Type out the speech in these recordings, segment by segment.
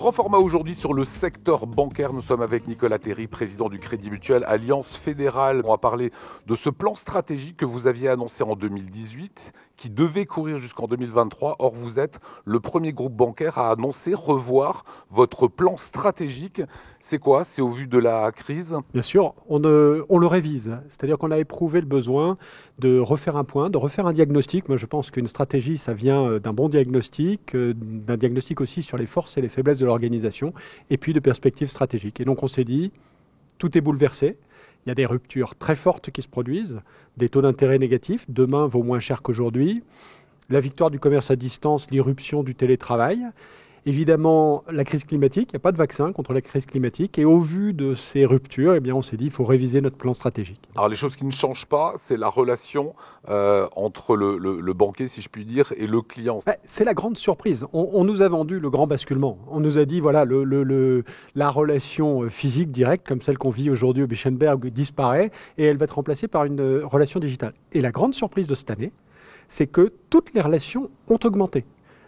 Grand format aujourd'hui sur le secteur bancaire. Nous sommes avec Nicolas Terry, président du Crédit Mutuel Alliance Fédérale. On va parler de ce plan stratégique que vous aviez annoncé en 2018, qui devait courir jusqu'en 2023. Or, vous êtes le premier groupe bancaire à annoncer revoir votre plan stratégique. C'est quoi? C'est au vu de la crise? Bien sûr, on le révise. C'est-à-dire qu'on a éprouvé le besoin de refaire un point, de refaire un diagnostic. Moi, je pense qu'une stratégie, ça vient d'un bon diagnostic, d'un diagnostic aussi sur les forces et les faiblesses de l'organisation, et puis de perspectives stratégiques. Et donc, on s'est dit, tout est bouleversé. Il y a des ruptures très fortes qui se produisent, des taux d'intérêt négatifs. Demain vaut moins cher qu'aujourd'hui. La victoire du commerce à distance, l'irruption du télétravail. Évidemment, la crise climatique, il n'y a pas de vaccin contre la crise climatique. Et au vu de ces ruptures, eh bien, on s'est dit qu'il faut réviser notre plan stratégique. Alors les choses qui ne changent pas, c'est la relation entre le banquier, si je puis dire, et le client. C'est la grande surprise. On nous a vendu le grand basculement. On nous a dit, voilà, la relation physique directe, comme celle qu'on vit aujourd'hui au Bischenberg, disparaît et elle va être remplacée par une relation digitale. Et la grande surprise de cette année, c'est que toutes les relations ont augmenté.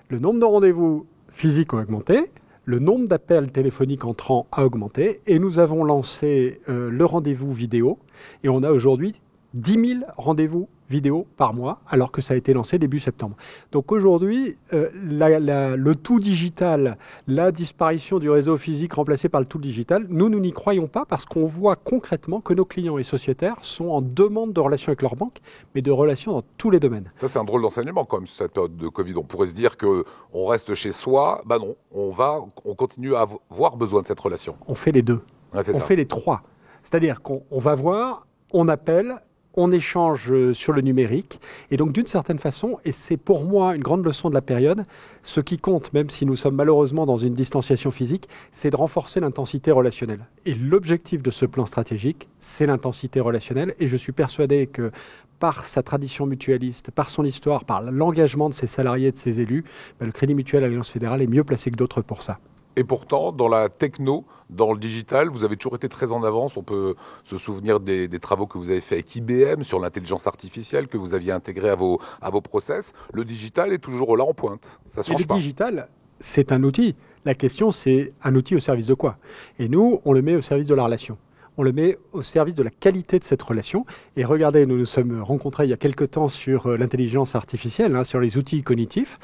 Le nombre de rendez-vous physiques ont augmenté, le nombre d'appels téléphoniques entrants a augmenté et nous avons lancé le rendez-vous vidéo et on a aujourd'hui 10 000 rendez-vous vidéo par mois alors que ça a été lancé début septembre. Donc aujourd'hui, le tout digital, la disparition du réseau physique remplacé par le tout digital, nous n'y croyons pas parce qu'on voit concrètement que nos clients et sociétaires sont en demande de relations avec leur banque, mais de relations dans tous les domaines. Ça, c'est un drôle d'enseignement quand même, cette période de Covid. On pourrait se dire qu'on reste chez soi. Ben non, on continue à avoir besoin de cette relation. On fait les deux. Ouais, on fait les trois. C'est-à-dire qu'on va voir, on appelle, on échange sur le numérique. Et donc, d'une certaine façon, et c'est pour moi une grande leçon de la période, ce qui compte, même si nous sommes malheureusement dans une distanciation physique, c'est de renforcer l'intensité relationnelle. Et l'objectif de ce plan stratégique, c'est l'intensité relationnelle. Et je suis persuadé que par sa tradition mutualiste, par son histoire, par l'engagement de ses salariés et de ses élus, le Crédit Mutuel Alliance Fédérale est mieux placé que d'autres pour ça. Et pourtant, dans la techno, dans le digital, vous avez toujours été très en avance. On peut se souvenir des travaux que vous avez fait avec IBM sur l'intelligence artificielle que vous aviez intégré à vos process. Le digital est toujours là en pointe. Ça change pas. Le digital, c'est un outil. La question, c'est un outil au service de quoi? Et nous, on le met au service de la relation. On le met au service de la qualité de cette relation. Et regardez, nous nous sommes rencontrés il y a quelque temps sur l'intelligence artificielle, sur les outils cognitifs.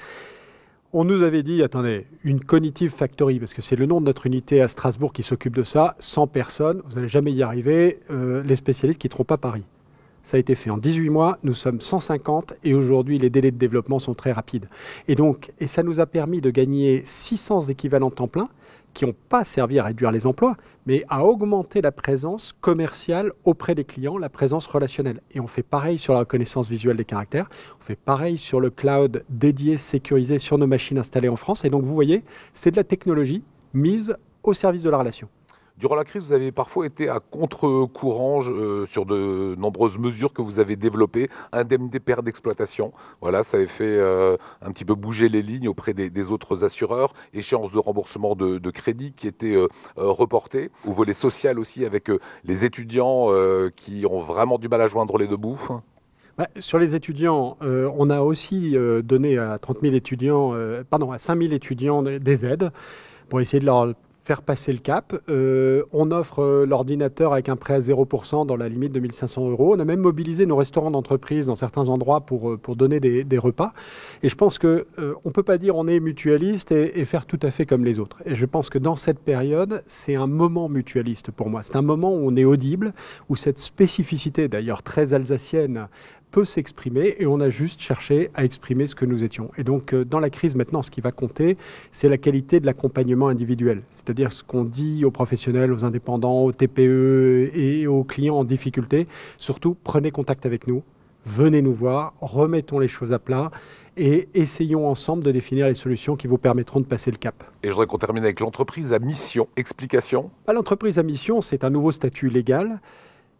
On nous avait dit, attendez, une Cognitive Factory, parce que c'est le nom de notre unité à Strasbourg qui s'occupe de ça, 100 personnes, vous n'allez jamais y arriver, les spécialistes ne quitteront pas Paris. Ça a été fait en 18 mois, nous sommes 150 et aujourd'hui les délais de développement sont très rapides. Et ça nous a permis de gagner 600 équivalents temps plein qui n'ont pas servi à réduire les emplois, mais à augmenter la présence commerciale auprès des clients, la présence relationnelle. Et on fait pareil sur la reconnaissance visuelle des caractères, on fait pareil sur le cloud dédié, sécurisé sur nos machines installées en France. Et donc vous voyez, c'est de la technologie mise au service de la relation. Durant la crise, vous avez parfois été à contre-courant sur de nombreuses mesures que vous avez développées. Indemnité perte d'exploitation, voilà, ça avait fait un petit peu bouger les lignes auprès des autres assureurs. Échéance de remboursement de crédit qui était reportée. Au volet social aussi avec les étudiants qui ont vraiment du mal à joindre les deux bouts. Sur les étudiants, on a aussi donné à 5 000 étudiants des aides pour essayer de leur faire passer le cap. On offre l'ordinateur avec un prêt à 0% dans la limite de 1 500 €. On a même mobilisé nos restaurants d'entreprise dans certains endroits pour donner des repas. Et je pense qu'on ne peut pas dire on est mutualiste et faire tout à fait comme les autres. Et je pense que dans cette période, c'est un moment mutualiste pour moi. C'est un moment où on est audible, où cette spécificité, d'ailleurs très alsacienne, peut s'exprimer et on a juste cherché à exprimer ce que nous étions. Et donc, dans la crise, maintenant, ce qui va compter, c'est la qualité de l'accompagnement individuel. C'est-à-dire ce qu'on dit aux professionnels, aux indépendants, aux TPE et aux clients en difficulté. Surtout, prenez contact avec nous, venez nous voir, remettons les choses à plat et essayons ensemble de définir les solutions qui vous permettront de passer le cap. Et je voudrais qu'on termine avec l'entreprise à mission. Explication. L'entreprise à mission, c'est un nouveau statut légal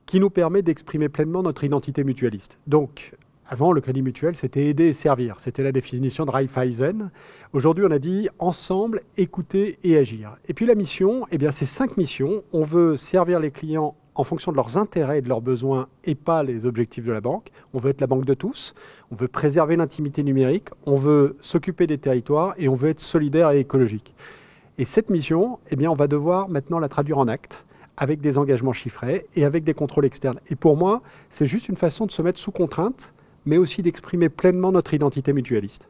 qui nous permet d'exprimer pleinement notre identité mutualiste. Donc, avant, le Crédit Mutuel, c'était aider et servir. C'était la définition de Raiffeisen. Aujourd'hui, on a dit ensemble, écouter et agir. Et puis la mission, c'est 5 missions. On veut servir les clients en fonction de leurs intérêts et de leurs besoins et pas les objectifs de la banque. On veut être la banque de tous. On veut préserver l'intimité numérique. On veut s'occuper des territoires et on veut être solidaire et écologique. Et cette mission, eh bien, on va devoir maintenant la traduire en actes, avec des engagements chiffrés et avec des contrôles externes. Et pour moi, c'est juste une façon de se mettre sous contrainte, mais aussi d'exprimer pleinement notre identité mutualiste.